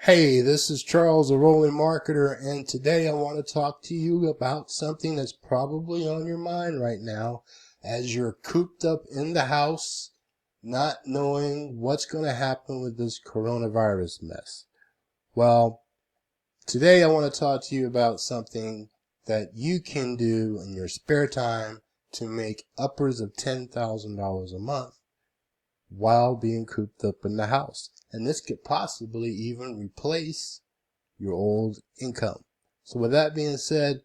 Hey, this is Charles, a rolling marketer, and today I want to talk to you about something that's probably on your mind right now as you're cooped up in the house, not knowing what's going to happen with this coronavirus mess. Well, today I want to talk to you about something that you can do in your spare time to make upwards of $10,000 a month while being cooped up in the house. And this could possibly even replace your old income. So with that being said,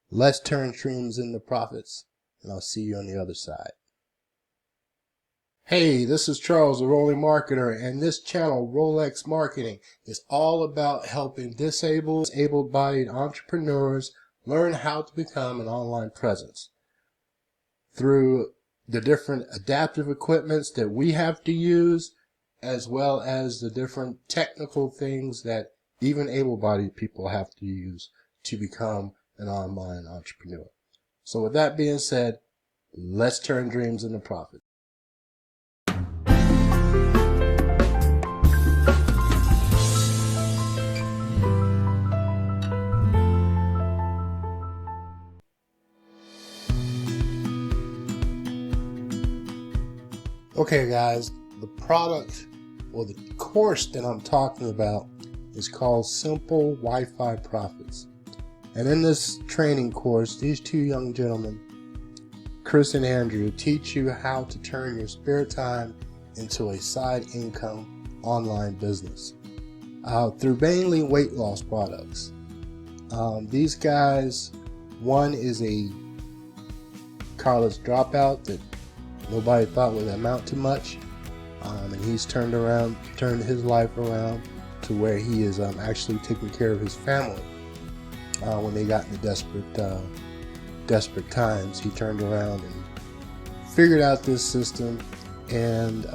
let's turn dreams into profits, and I'll see you on the other side. Hey, this is Charles, the rolling marketer, and this channel, Rolex Marketing, is all about helping disabled, able-bodied entrepreneurs learn how to become an online presence through the different adaptive equipments that we have to use, as well as the different technical things that even able-bodied people have to use to become an online entrepreneur. So with that being said, let's turn dreams into profit. Okay guys, the product or the course that I'm talking about is called Simple Wi-Fi Profits. And in this training course, these two young gentlemen, Chris and Andrew, teach you how to turn your spare time into a side income online business through mainly weight loss products. These guys, one is a college dropout that nobody thought would amount to much, and he's turned his life around to where he is actually taking care of his family. When they got into desperate times, he turned around and figured out this system and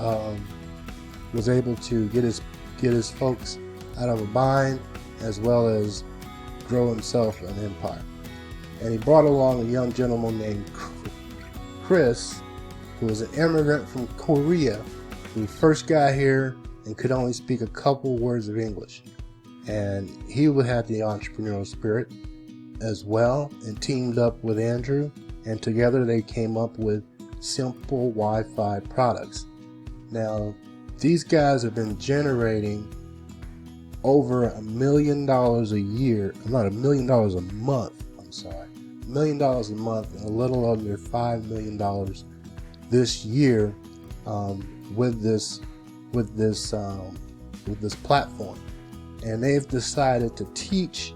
was able to get his folks out of a bind, as well as grow himself an empire. And he brought along a young gentleman named Chris, who was an immigrant from Korea, who first got here and could only speak a couple words of English. And he would have the entrepreneurial spirit as well, and teamed up with Andrew, and together they came up with Simple Wi-Fi Products. Now, these guys have been generating over $1 million a year, not $1 million a month, I'm sorry, $1 million a month, and a little under $5 million this year with this platform. And they've decided to teach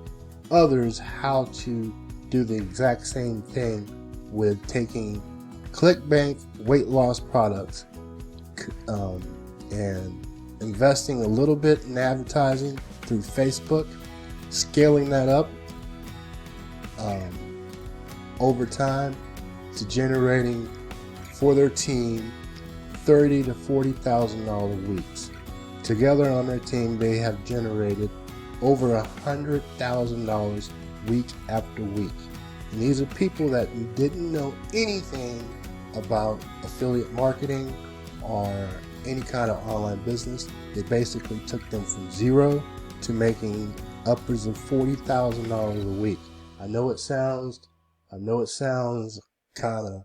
others how to do the exact same thing with taking ClickBank weight loss products and investing a little bit in advertising through Facebook, scaling that up over time to generating for their team $30,000 to $40,000 weeks. Together on their team, they have generated over $100,000 week after week. And these are people that didn't know anything about affiliate marketing or any kind of online business. They basically took them from zero to making upwards of $40,000 a week. I know it sounds kind of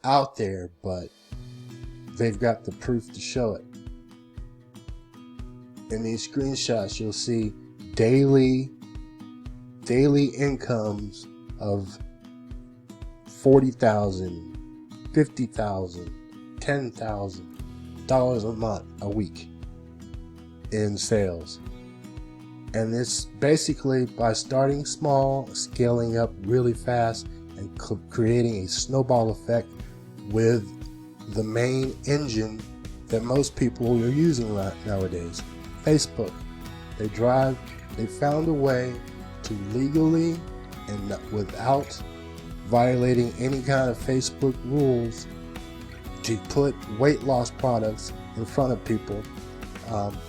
out there, but they've got the proof to show it. In these screenshots, you'll see daily incomes of $40,000, $50,000, $10,000 a month, a week in sales. And it's basically by starting small, scaling up really fast, and creating a snowball effect with the main engine that most people are using nowadays, Facebook. They found a way to legally and without violating any kind of Facebook rules to put weight loss products in front of people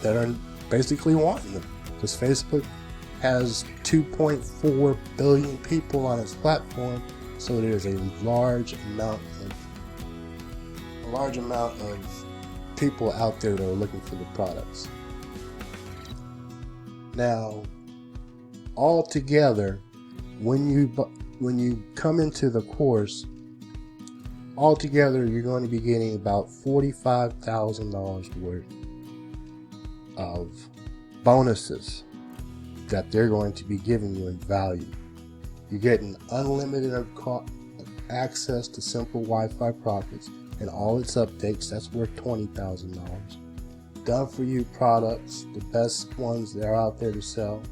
that are basically wanting them. Because Facebook has 2.4 billion people on its platform, so there's a large amount of people out there that are looking for the products. Now, altogether, when you come into the course, altogether you're going to be getting about $45,000 worth of bonuses that they're going to be giving you in value. You're getting unlimited access to Simple Wi-Fi Profits and all its updates. That's worth $20,000. Done for you products, the best ones that are out there to sell.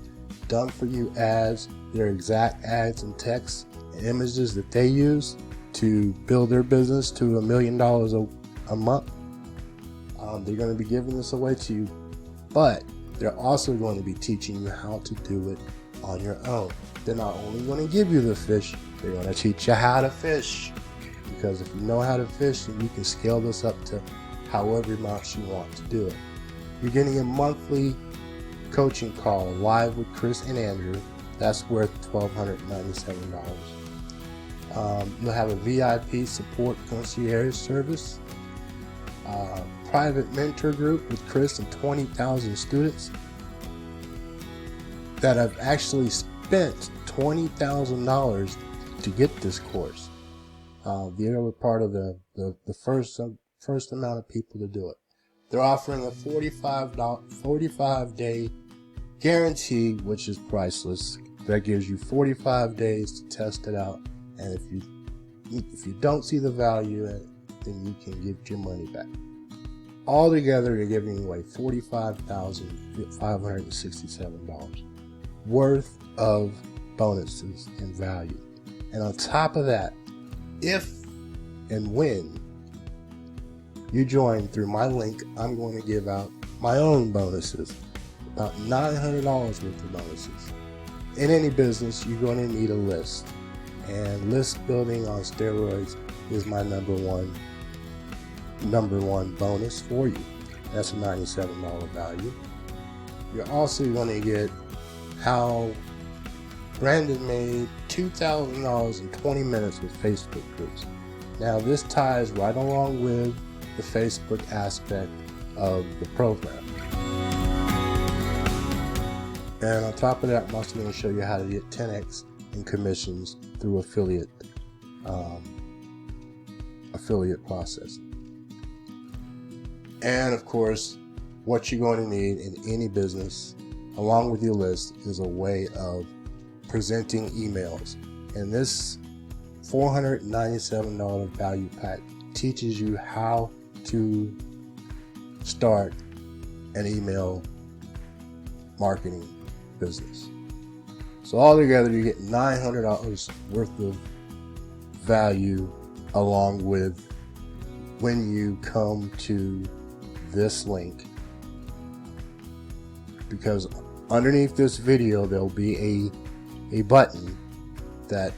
Done for you ads, their exact ads and text and images that they use to build their business to $1 million a month. They're going to be giving this away to you, but they're also going to be teaching you how to do it on your own. They're not only going to give you the fish, they're going to teach you how to fish. Because if you know how to fish, then you can scale this up to however much you want to do it. You're getting a monthly coaching call live with Chris and Andrew. That's worth $1,297. You'll have a VIP support concierge service, private mentor group with Chris and 20,000 students that have actually spent $20,000 to get this course. They were part of the first amount of people to do it. They're offering a 45-day guarantee, which is priceless. That gives you 45 days to test it out, and if you don't see the value in it, then you can get your money back. Altogether, they're giving away $45,567 worth of bonuses and value. And on top of that, if and when you join through my link, I'm going to give out my own bonuses, about $900 worth of bonuses. In any business, you're going to need a list, and list building on steroids is my number one bonus for you. That's a $97 value. You're also going to get how Brandon made $2,000 in 20 minutes with Facebook groups. Now this ties right along with the Facebook aspect of the program. And on top of that, I'm also going to show you how to get 10x in commissions through affiliate processing. And of course, what you're going to need in any business, along with your list, is a way of presenting emails. And this $497 value pack teaches you how to start an email marketing business. So altogether, you get $900 worth of value, along with when you come to this link, because underneath this video there'll be a button that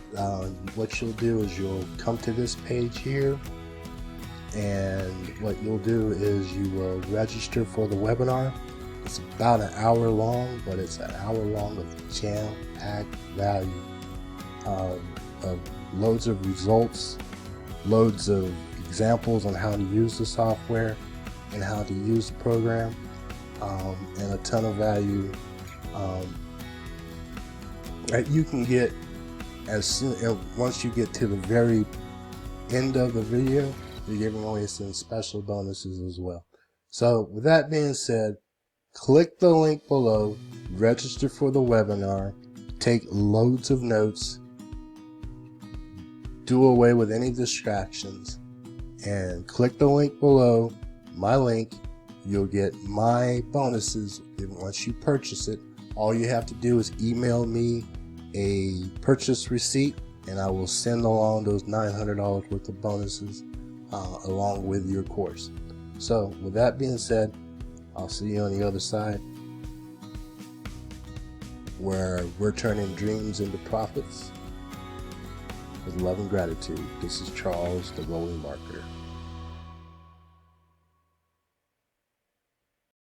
what you'll do is you'll come to this page here, and what you'll do is you will register for the webinar. It's about an hour long, but it's an hour long of jam-packed value, of loads of results, loads of examples on how to use the software and how to use the program, and a ton of value that you can get once you get to the very end of the video. You're giving away some special bonuses as well. So with that being said, click the link below, register for the webinar, take loads of notes, do away with any distractions, and click the link below, my link. You'll get my bonuses. Once you purchase it, all you have to do is email me a purchase receipt, and I will send along those $900 worth of bonuses along with your course. So with that being said, I'll see you on the other side, where we're turning dreams into profits. With love and gratitude, this is Charles, the Rolling Marketer.